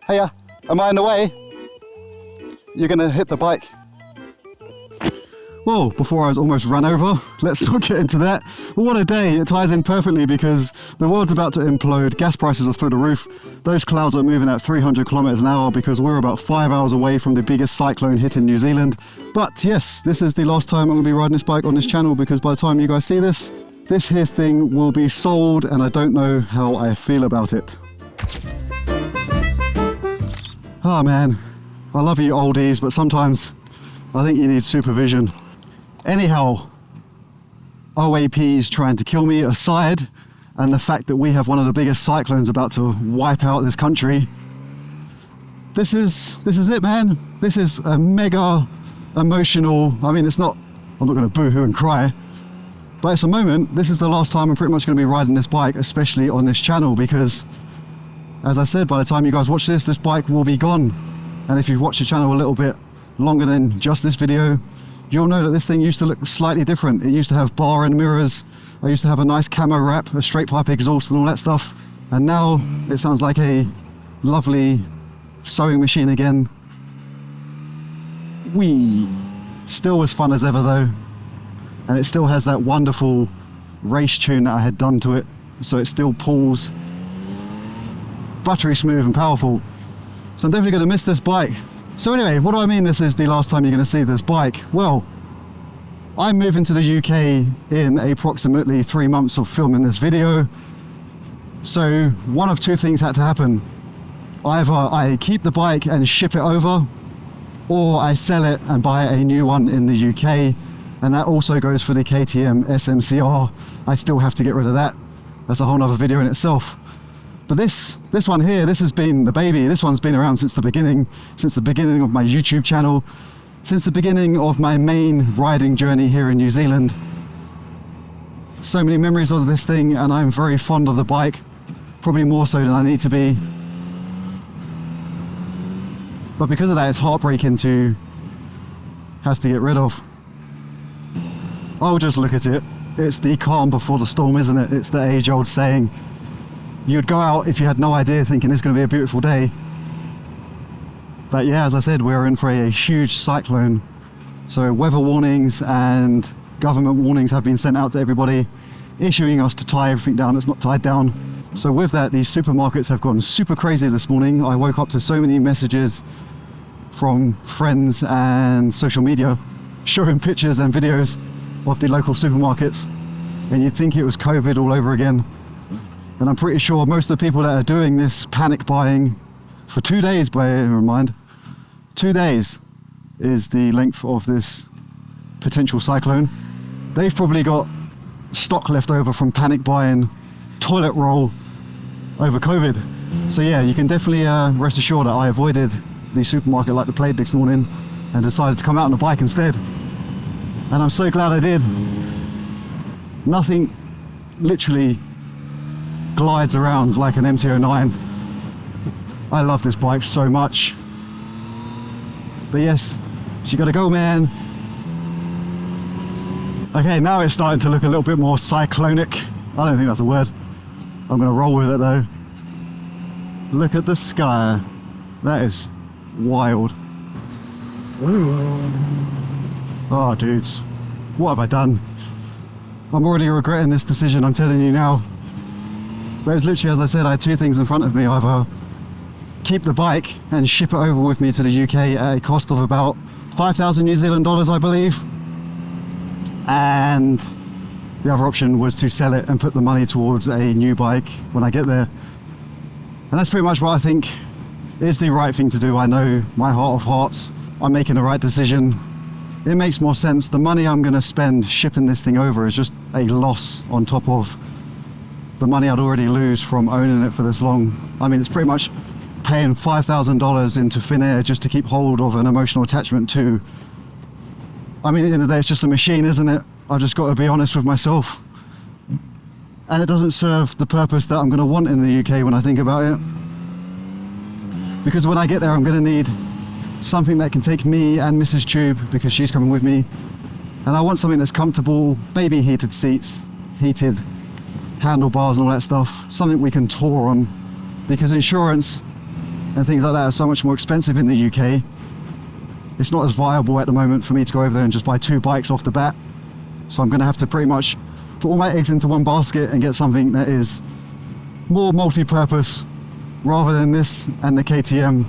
Hey, am I in the way? You're gonna hit the bike. Whoa, before I was almost run over. Let's not get into that. Well, what a day. It ties in perfectly because the world's about to implode. Gas prices are through the roof. Those clouds are moving at 300 kilometers an hour because we're about 5 hours away from the biggest cyclone hit in New Zealand. But yes, this is the last time I'm gonna be riding this bike on this channel because by the time you guys see this here thing will be sold and I don't know how I feel about it. Oh man, I love you oldies, but sometimes I think you need supervision. Anyhow, OAP's trying to kill me aside, and the fact that we have one of the biggest cyclones about to wipe out this country. This is it, man. This is a mega emotional, I mean, I'm not gonna boo-hoo and cry, but it's a moment. This is the last time I'm pretty much gonna be riding this bike, especially on this channel, because as I said, by the time you guys watch this bike will be gone. And if you've watched the channel a little bit longer than just this video, you'll know that this thing used to look slightly different. It used to have bar and mirrors. I used to have a nice camo wrap, a straight pipe exhaust and all that stuff. And now it sounds like a lovely sewing machine again. Whee! Still as fun as ever though. And it still has that wonderful race tune that I had done to it. So it still pulls buttery smooth and powerful. So I'm definitely going to miss this bike. So anyway, what do I mean this is the last time you're going to see this bike? Well, I'm moving to the UK in approximately 3 months of filming this video. So one of two things had to happen. Either I keep the bike and ship it over, or I sell it and buy a new one in the UK. And that also goes for the KTM SMCR. I still have to get rid of that. That's a whole nother video in itself. But this one here, this has been the baby. This one's been around since the beginning of my YouTube channel, since the beginning of my main riding journey here in New Zealand. So many memories of this thing, and I'm very fond of the bike, probably more so than I need to be. But because of that, it's heartbreaking to have to get rid of. Oh, just look at it. It's the calm before the storm, isn't it? It's the age-old saying. You'd go out if you had no idea, thinking it's going to be a beautiful day. But yeah, as I said, we're in for a huge cyclone. So weather warnings and government warnings have been sent out to everybody, issuing us to tie everything down that's not tied down. So with that, these supermarkets have gone super crazy this morning. I woke up to so many messages from friends and social media showing pictures and videos of the local supermarkets. And you'd think it was COVID all over again. And I'm pretty sure most of the people that are doing this panic buying for 2 days, bear in mind, 2 days is the length of this potential cyclone. They've probably got stock left over from panic buying toilet roll over COVID. So yeah, you can definitely rest assured that I avoided the supermarket like the plague this morning and decided to come out on a bike instead. And I'm so glad I did. Nothing literally glides around like an MT-09. I love this bike so much. But yes, she gotta go, man. Okay, now it's starting to look a little bit more cyclonic. I don't think that's a word. I'm gonna roll with it though. Look at the sky. That is wild. Oh, dudes, what have I done? I'm already regretting this decision, I'm telling you now. But it's literally, as I said, I had two things in front of me. Either keep the bike and ship it over with me to the UK at a cost of about 5,000 New Zealand dollars, I believe. And the other option was to sell it and put the money towards a new bike when I get there. And that's pretty much what I think is the right thing to do. I know my heart of hearts, I'm making the right decision. It makes more sense. The money I'm gonna spend shipping this thing over is just a loss on top of the money I'd already lose from owning it for this long. I mean, it's pretty much paying $5,000 into thin air just to keep hold of an emotional attachment to. I mean, at the end of the day, it's just a machine, isn't it? I've just got to be honest with myself. And it doesn't serve the purpose that I'm going to want in the UK when I think about it. Because when I get there, I'm going to need something that can take me and Mrs. Tube, because she's coming with me. And I want something that's comfortable, maybe heated seats, heated handlebars and all that stuff, something we can tour on, because insurance and things like that are so much more expensive in the UK. It's not as viable at the moment for me to go over there and just buy 2 bikes off the bat. So I'm going to have to pretty much put all my eggs into one basket and get something that is more multi-purpose rather than this and the KTM,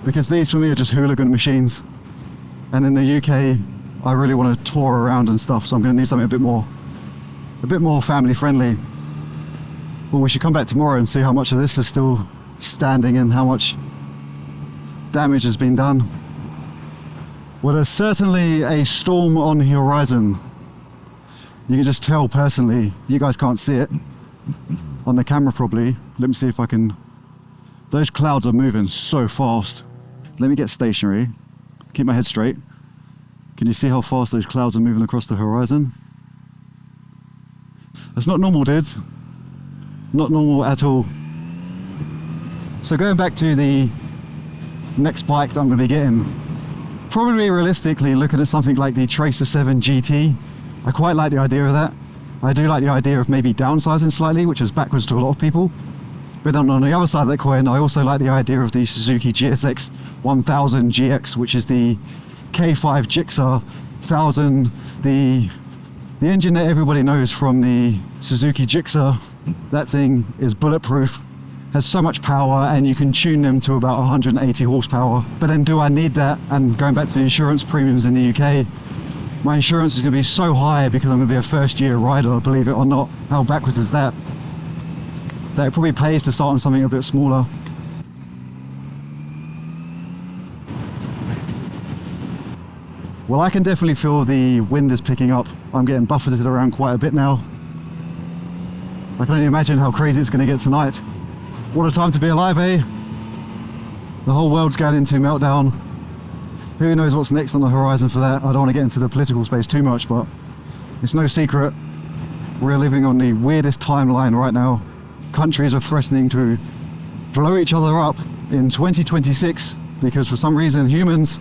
because these for me are just hooligan machines, and in the UK I really want to tour around and stuff, so I'm going to need something a bit more family friendly. Well, we should come back tomorrow and see how much of this is still standing and how much damage has been done. Well, there's certainly a storm on the horizon. You can just tell personally. You guys can't see it on the camera probably. Let me see if I can. Those clouds are moving so fast. Let me get stationary, keep my head straight. Can you see how fast those clouds are moving across the horizon? That's not normal, dudes. Not normal at all. So going back to the next bike that I'm going to be getting, probably realistically looking at something like the Tracer 7 GT. I quite like the idea of that. I do like the idea of maybe downsizing slightly, which is backwards to a lot of people. But on the other side of that coin, I also like the idea of the Suzuki GSX 1000 GX, which is the K5 Gixxer 1000, the engine that everybody knows from the Suzuki Gixxer. That thing is bulletproof, has so much power, and you can tune them to about 180 horsepower. But then do I need that? And going back to the insurance premiums in the UK, my insurance is going to be so high because I'm going to be a first year rider, believe it or not. How backwards is that? That it probably pays to start on something a bit smaller. Well, I can definitely feel the wind is picking up. I'm getting buffeted around quite a bit now. I can only imagine how crazy it's going to get tonight. What a time to be alive, eh? The whole world's going into meltdown. Who knows what's next on the horizon for that? I don't want to get into the political space too much, but it's no secret we're living on the weirdest timeline right now. Countries are threatening to blow each other up in 2026 because for some reason humans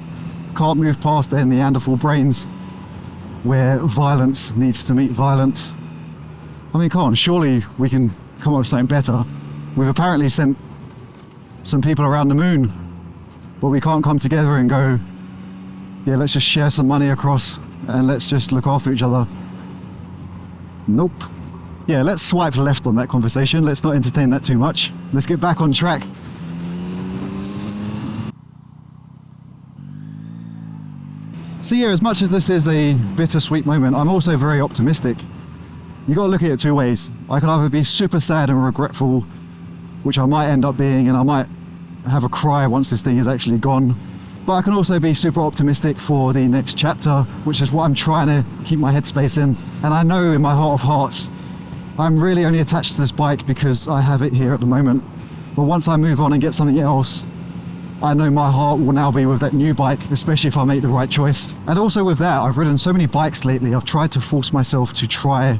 can't move past their Neanderthal brains where violence needs to meet violence. I mean, come on, surely we can come up with something better. We've apparently sent some people around the moon, but we can't come together and go, yeah, let's just share some money across and let's just look after each other. Nope. Yeah, let's swipe left on that conversation. Let's not entertain that too much. Let's get back on track. So yeah, as much as this is a bittersweet moment, I'm also very optimistic. You got to look at it two ways. I could either be super sad and regretful, which I might end up being, and I might have a cry once this thing is actually gone. But I can also be super optimistic for the next chapter, which is what I'm trying to keep my headspace in. And I know in my heart of hearts, I'm really only attached to this bike because I have it here at the moment. But once I move on and get something else, I know my heart will now be with that new bike, especially if I make the right choice. And also with that, I've ridden so many bikes lately. I've tried to force myself to try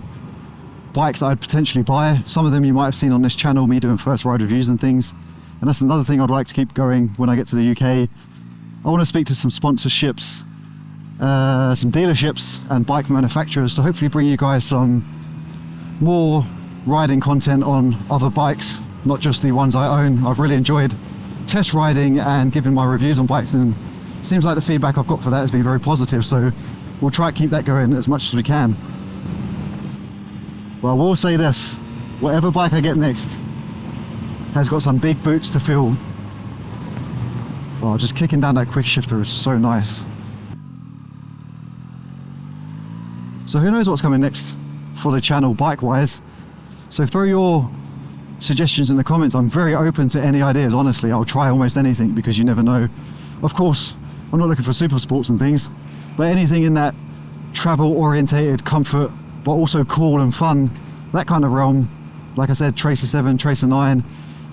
bikes that I'd potentially buy. Some of them you might have seen on this channel, me doing first ride reviews and things. And that's another thing I'd like to keep going when I get to the UK. I want to speak to some sponsorships, some dealerships and bike manufacturers to hopefully bring you guys some more riding content on other bikes, not just the ones I own. I've really enjoyed test riding and giving my reviews on bikes, and it seems like the feedback I've got for that has been very positive, so we'll try to keep that going as much as we can. But I will say this, whatever bike I get next has got some big boots to fill. Oh, just kicking down that quick shifter is so nice. So who knows what's coming next for the channel bike wise. So throw your suggestions in the comments. I'm very open to any ideas, honestly. I'll try almost anything because you never know. Of course, I'm not looking for super sports and things, but anything in that travel orientated comfort, but also cool and fun, that kind of realm. Like I said, Tracer 7, Tracer 9,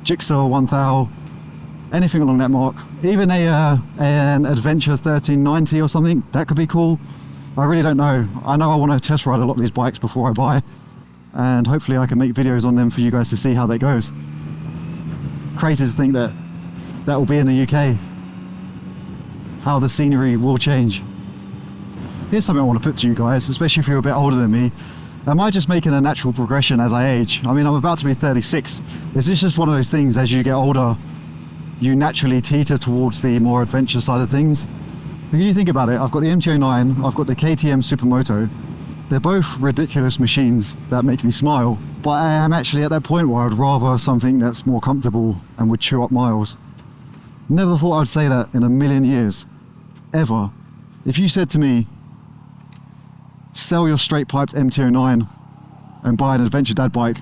Gixxer 1000, anything along that mark. Even an Adventure 1390 or something, that could be cool. I really don't know. I know I want to test ride a lot of these bikes before I buy, and hopefully I can make videos on them for you guys to see how that goes. Crazy to think that that will be in the UK. How the scenery will change. Here's something I want to put to you guys, especially if you're a bit older than me. Am I just making a natural progression as I age? I mean, I'm about to be 36. Is this just one of those things, as you get older, you naturally teeter towards the more adventure side of things. If you think about it, I've got the MT-09, I've got the KTM Supermoto. They're both ridiculous machines that make me smile, but I am actually at that point where I'd rather something that's more comfortable and would chew up miles. Never thought I'd say that in a million years, ever. If you said to me, sell your straight piped MT-09 and buy an adventure dad bike,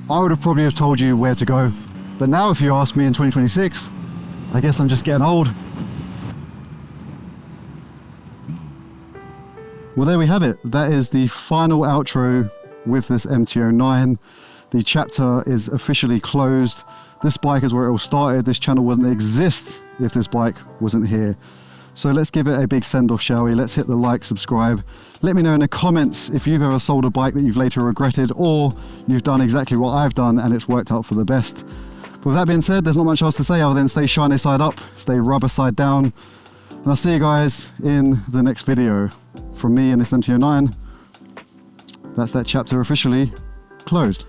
I would have probably have told you where to go. But now if you ask me in 2026, I guess I'm just getting old. Well, there we have it. That is the final outro with this MT-09. The chapter is officially closed. This bike is where it all started. This channel wouldn't exist if this bike wasn't here. So let's give it a big send-off, shall we? Let's hit the like, subscribe. Let me know in the comments if you've ever sold a bike that you've later regretted, or you've done exactly what I've done and it's worked out for the best. But with that being said, there's not much else to say other than stay shiny side up, stay rubber side down. And I'll see you guys in the next video. From me and this MT-09, that's that chapter officially closed.